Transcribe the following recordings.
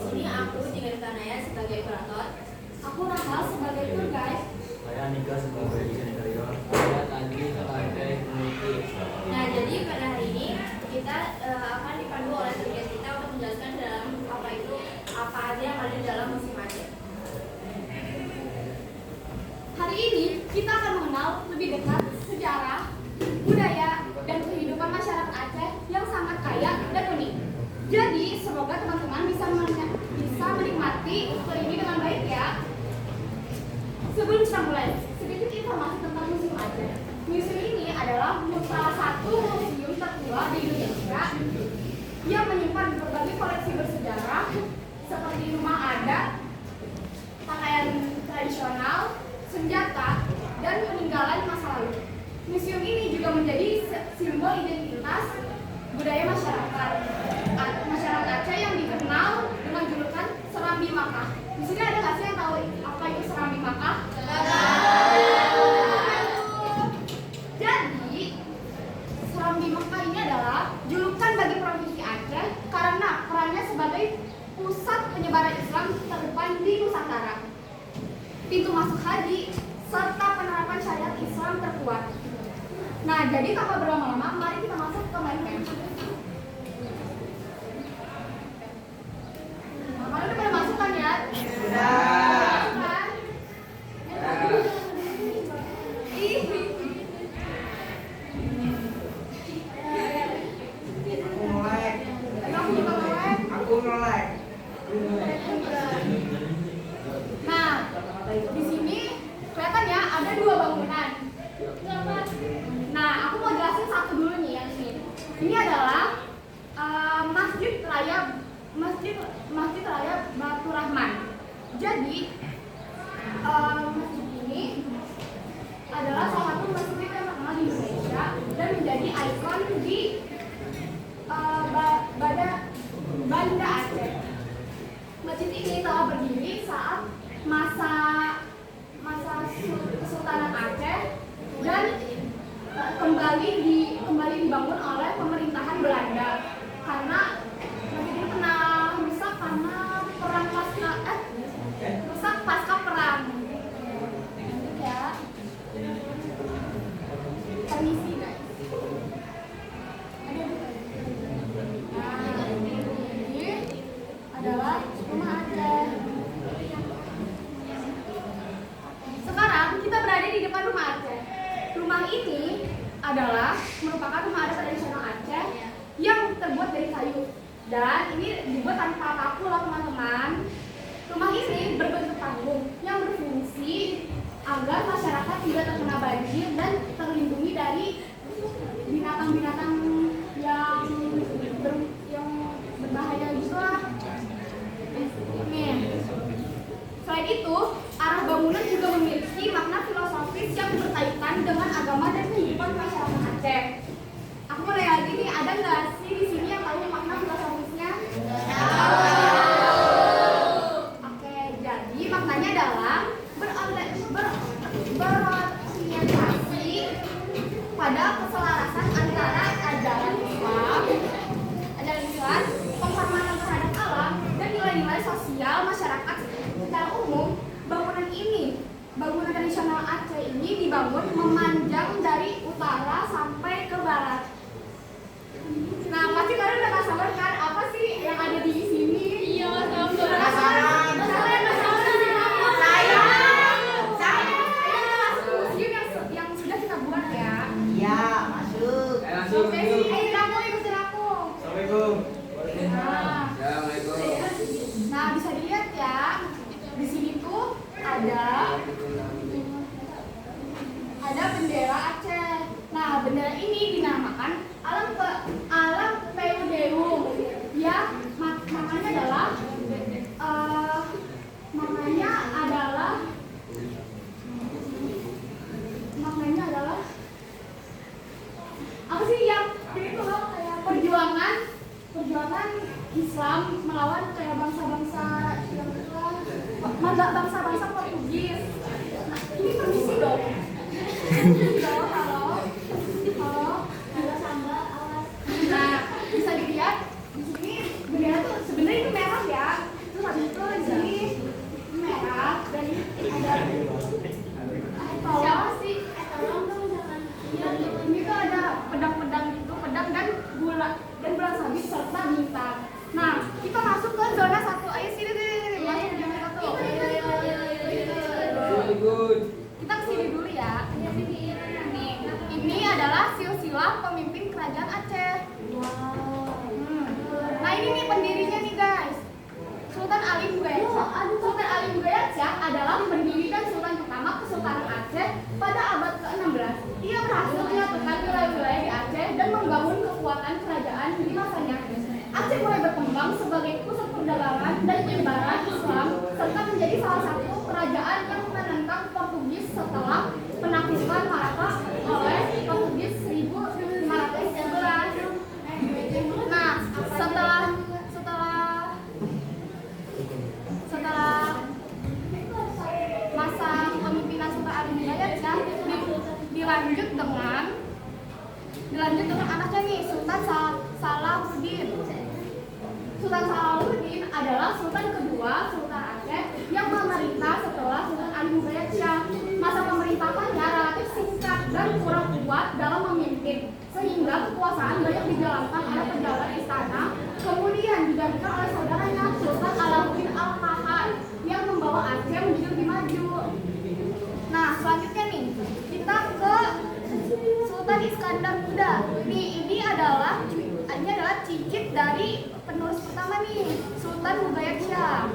sini aku Jigen Kanaya sebagai operator. Aku Rahel sebagai tour guide. Saya Nika sebagai desain interior. Saya Tadi sebagai peneliti. Nah, jadi pada hari ini kita akan dipandu oleh tour guide kita untuk menjelaskan dalam apa aja yang ada dalam musim Aceh. Hari ini kita akan mengenal lebih dekat sejarah, budaya, dan kehidupan masyarakat Aceh yang sangat kaya dan unik. Jadi semoga teman-teman bisa menikmati tour ini dengan baik ya. Sebelum kita mulai, sedikit informasi tentang Museum Aceh. Museum ini adalah salah satu museum tertua di Indonesia yang menyimpan berbagai koleksi bersejarah seperti rumah adat, pakaian tradisional, senjata, dan peninggalan masa lalu. Museum ini juga menjadi simbol identitas budaya masyarakat Aceh yang dikenal dengan julukan Serambi Makkah. Di sini ada nggak sih yang tahu apa itu Serambi Makkah? Jadi Serambi Makkah ini adalah julukan bagi provinsi Aceh karena perannya sebagai pusat penyebaran Islam terdepan di Nusantara, pintu masuk haji, serta penerapan syariat Islam terkuat. Nah, jadi tanpa berlama-lama, mari kita masuk ke main camp. Nah, kalian udah pada masuk kan ya? Sudah. Kan? Aku melek. Nah, di sini kelihatan ya ada dua bangunan. Nah, aku mau jelasin satu dulu nih yang ini. Ini adalah Masjid Raya Batu Rahman. Jadi masjid ini adalah salah satu masjid yang terkenal di Indonesia dan menjadi ikon di Banda Aceh. Masjid ini telah berdiri saat masa Kesultanan Aceh dan kembali dibangun oleh pemerintahan Belanda karena masjid ini pernah rusak karena rusak pasca perang. Ya. Permisi guys. Nah, ini adalah rumah Aceh. Sekarang kita berada di depan rumah Aceh. Rumah ini adalah merupakan rumah adat tradisional Aceh yang terbuat dari kayu. Dan ini dibuat tanpa paku loh teman-teman. Rumah ini berbentuk panggung yang berfungsi agar masyarakat tidak terkena banjir dan terlindungi dari binatang-binatang yang berbahaya gitu lah. Nih. Selain itu, arah bangunan juga memiliki makna filosofis yang berkaitan dengan agama dan kehidupan masyarakat Aceh. Aku mau nanya lagi nih, ada nggak sih di sini yang tahu makna filosofisnya? Oke, jadi maknanya adalah berorientasi pada keselarasan antara ajaran Islam, penghormatan terhadap alam, dan nilai-nilai sosial masyarakat. Secara umum, bangunan tradisional Aceh ini dibangun memanjang dari utara sampai ke barat. Nah, pasti kalian udah gak sabar kan apa sih yang ada di sini? Iya, penasaran. Saya masuk museum yang sudah kita buat ya. Iya, masuk. Oke, kamu ikutin aku. Assalamualaikum. Assalamualaikum. Nah, bisa dilihat ya. Di sini tuh ada bendera Aceh. Nah, bendera ini dinamakan Alam Peudeung. Ya, namanya adalah apa sih yang ini tuh kayak perjuangan Islam melawan kayak bangsa-bangsa yang bangsa-bangsa Portugis. Nah, ini permisi dong. Halo. Samba, awas. Nah, bisa dilihat di sini bendera tuh sebenarnya itu merah ya. Terus Alim Gayatca. Sultan Alim Gayatca adalah pendiri dan sultan pertama Kesultanan Aceh pada abad ke-16. Ia berhasil menyatukan wilayah-wilayah di Aceh dan membangun kekuatan kerajaan di masanya. Aceh mulai berkembang sebagai pusat perdagangan dan penyebaran Islam serta menjadi salah satu kerajaan yang menentang Portugis setelah penaklukan Malaka oleh Portugis 1511. Nah, setelah masa kepemimpinan Sultan Alim Gayatca dilanjut dengan anaknya nih, Sultan Salahuddin. Sultan Salahuddin adalah sultan kedua Sultan Aceh yang memerintah setelah Sultan Alim Gayatca. Masa pemerintahannya relatif singkat dan kurang kuat dalam memimpin, sehingga kekuasaan banyak dijalankan oleh pejabat istana, kemudian digantikan oleh saudaranya Sultan Alauddin Al-Kahar yang membawa Aceh menjadi lebih maju. Nah, selanjutnya nih, kita ke Sultan Iskandar Muda. Ini adalah cicit dari penulis pertama nih, Sultan Gayatca.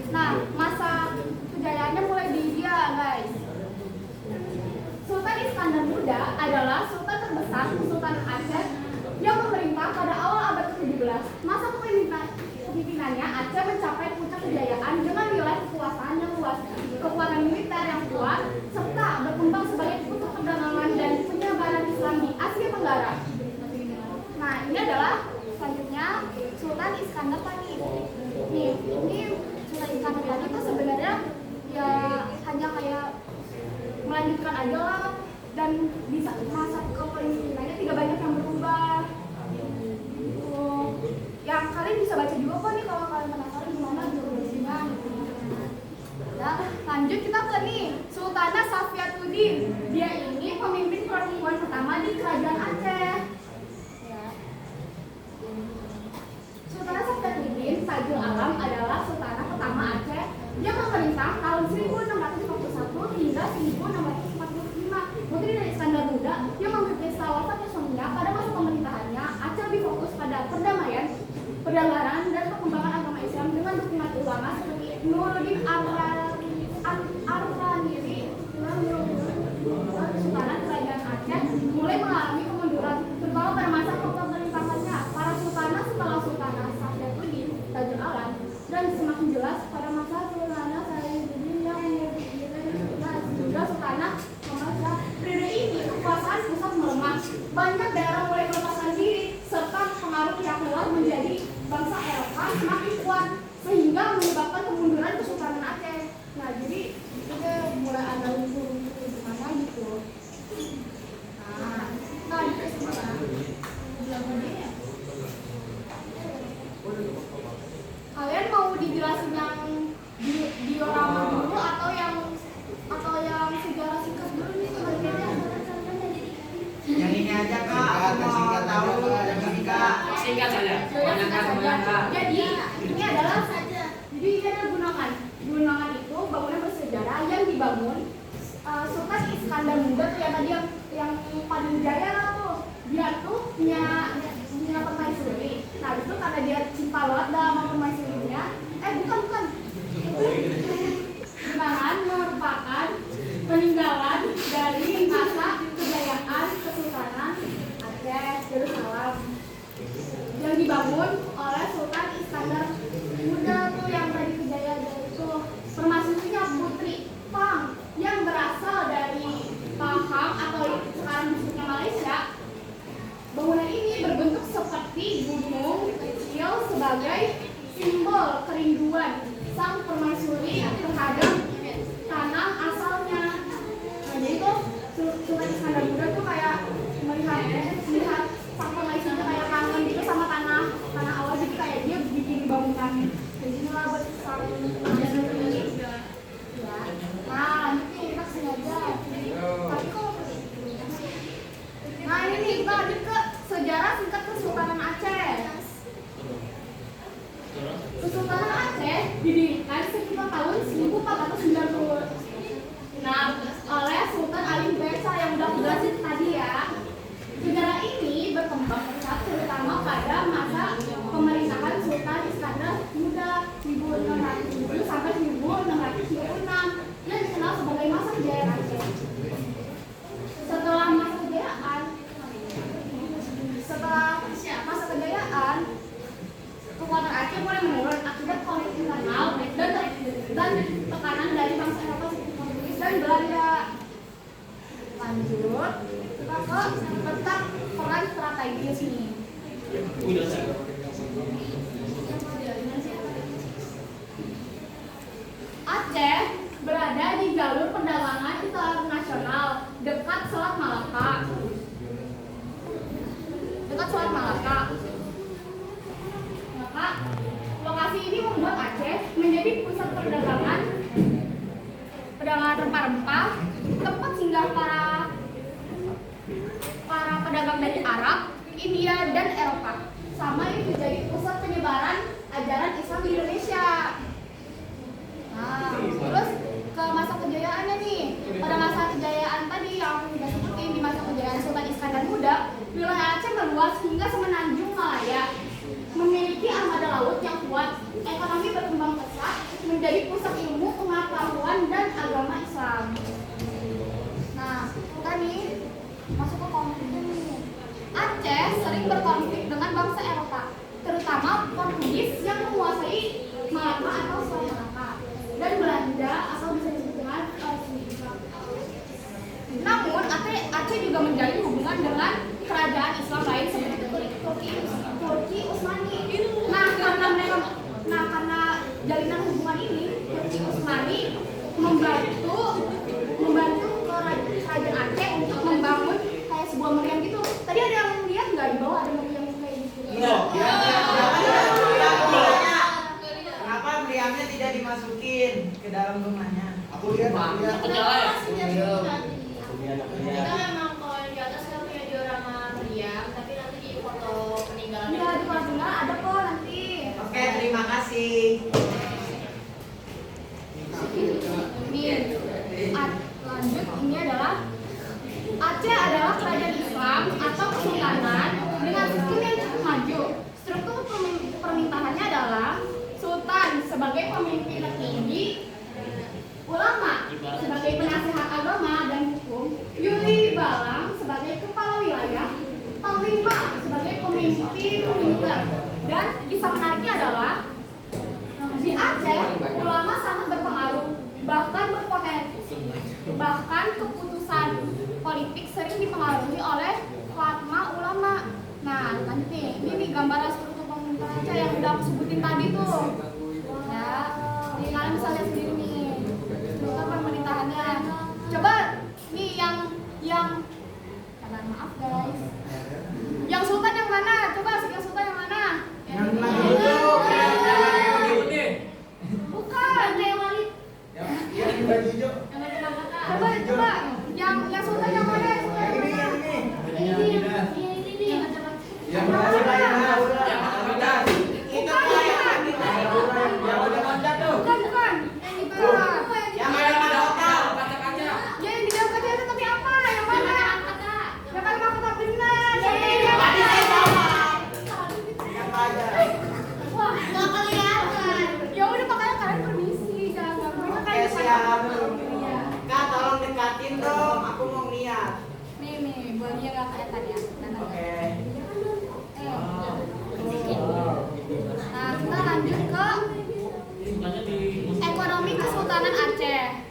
Nah, masa kejayaannya mulai di dia, guys. Sultan Iskandar Muda adalah sultan terbesar Kesultanan Aceh yang memerintah pada awal abad ke-17. Masa kepemimpinannya Aceh mencapai puncak kejayaan dengan wilayah kekuasaan yang luas, kekuatan militer yang kuat, serta berkembang sebagai pusat perdagangan dan penyebaran Islam di Asia Tenggara. Nah, ini adalah selanjutnya Sultan Iskandar Panis. Nih, ini Sultan Iskandar Panis itu sebenarnya ya hanya kayak melanjutkan aja lah, dan bisa masa kepemimpinannya tidak banyak yang berubah. Yang kalian bisa baca juga kok nih kalau kalian penasaran gimana jurusnya. Nah, lanjut kita ke nih Sultanah Safiatuddin. Dia ini pemimpin perempuan pertama di Kerajaan Aceh. Sultanah Safiatuddin Tajul Alam adalah sultanah pertama Aceh yang memerintah tahun 1641 hingga 1645. Putri dari Iskandar Muda yang memimpin setelah wafatnya suaminya, pada masa pemerintahannya Aceh lebih fokus pada perdamaian, perdagangan, dan pengembangan agama Islam dengan dukungan ulama seperti Nuruddin Ar-Raniri. Sultanat Kerajaan Aceh mulai mengalami kemunduran, terutama pada masa pemerintahannya para sultanah setelah Sultanah Safiatuddin Tajul Alam, dan semakin jelas pada masa Sultanah Salahuddin yang juga Sultanah Muhammad. Periode ini kekuasaan pusat melemah, banyak daerah mulai melepaskan diri, serta pengaruh pihak luar menjadi bangsa Eropa semakin kuat, sehingga menyebabkan kemunduran Kesultanan Aceh. Nah, jadi itu mulai ada unsur gimana gitu. Nah, itu sebenarnya kalian mau dijelasin yang diorama dulu atau yang sejarah singkat dulu nih sebenarnya? Yang ini aja kak, aku mau tahu yang ini kak. Singkat saja. Jadi ini adalah gunungan. Gunungan itu bangunan bersejarah yang dibangun Sultan Iskandar Muda tuh ya tadi yang paling jaya lah tuh. Dia tuh punya permaisuri. Nah itu karena dia cinta banget sama permaisurinya. Bukan. Gunungan merupakan peninggalan dari masa kejayaan Kesultanan Aceh Darussalam yang dibangun oleh Sultan Iskandar Muda tuh yang tadi kejayaan itu. Permaisurinya Putri Pang yang berasal dari Pahang atau sekarang disebutnya Malaysia. Bangunan ini berbentuk seperti gunung kecil sebagai simbol kerinduan sang permaisuri terhadap tanah asalnya. Nah, jadi tuh Sultan Iskandar Muda tuh kayak melihat sang permaisuri kayak kangen gitu sama tanah awal, jadi kayak dia bikin bangunan kayak gini lah buat sang permaisuri. Ya. Nah, lanjut kita kesini aja. Tapi kok nah ini nih kita lanjut ke sejarah singkat Kesultanan Aceh. Kesultanan Aceh didirikan sekitar tahun 1490 oleh Sultan Alim Gayatca yang udah jelasin tadi ya. Sejarah ini berkembang pesat terutama pada masa pemerintahan Sultan Iskandar Muda 1600 dan Belanda. Lanjut, kita ke tentang peran strategis nih. Aceh berada di jalur perdagangan internasional dekat Selat Malaka. Maka lokasi ini membuat Aceh menjadi pusat perdagangan rempah-rempah, tempat singgah para pedagang dari Arab, India, dan Eropa. Sama ini menjadi pusat penyebaran ajaran Islam di Indonesia. Nah, terus ke masa kejayaannya nih. Pada masa kejayaan tadi yang aku sudah sebutin, di masa kejayaan Sultan Iskandar Muda, wilayah Aceh meluas hingga semenanjung Malaya. Memiliki armada laut yang kuat, ekonomi berkembang pesat, menjadi pusat ilmu, pengetahuan, dan agama Islam. Nah, kita nih masuk ke konfliknya nih. Aceh sering berkonflik dengan bangsa Eropa, terutama Portugis yang menguasai Malaka atau Selat Malaka, dan Belanda atau bisa disebut dengan namun Aceh juga menjalin hubungan dengan kerajaan Islam lain seperti Turki Utsmani. Karena jalinan hubungan ini, Turki Utsmani membantu kerajaan Aceh untuk membangun kayak sebuah meriam gitu. Tadi ada yang lihat nggak di bawah ada meriam kayak gitu? Kenapa meriamnya tidak dimasukin ke dalam rumahnya? Aku lihat. Kita memang kalau yang di atas kan punya diorama meriam, tapi nanti di foto peninggalan. Iya, di Madura ada kok nanti. Oke, terima kasih. Lanjut, ini adalah Aceh adalah kerajaan Islam atau kesultanan dengan sistem yang cukup maju. Struktur pemerintahannya adalah Sultan sebagai pemimpin tertinggi, ulama sebagai penasihat agama dan hukum, Yuli Balang sebagai kepala wilayah, Panglima sebagai pemimpin militer. Dan kisah menariknya adalah di Aceh ulama sangat berpengaruh, bahkan keputusan politik sering dipengaruhi oleh fatwa ulama. Nah, nanti ini gambaran struktur pemerintahan Aceh yang udah aku sebutin tadi tuh. Ya, ini kalian bisa lihat sendiri nih struktur pemerintahannya. Coba nih yang maaf guys. Yang sultan yang mana? Coba yang sultan yang mana? Yang dulu. Bukan, yang Walid. Yang baju hijau. Coba yang sultan yang mana? Ini. Yang Bukan. Yang ada hotel. Ya yang di dalam kaca itu tapi apa? Yang mana? Yang kan mahkota benar. Tadi saya jawab. Yang ada. Wah, nggak kelihatan. Ya udah makanya kalian permisi, jangan gangguin. Oke, siap. Iya. Kak, tolong dekatin dong. Aku mau ngeliat. Nih, buat dia nggak kelihatan ya. Oke. Nah, kita lanjut ke ekonomi Kesultanan Aceh.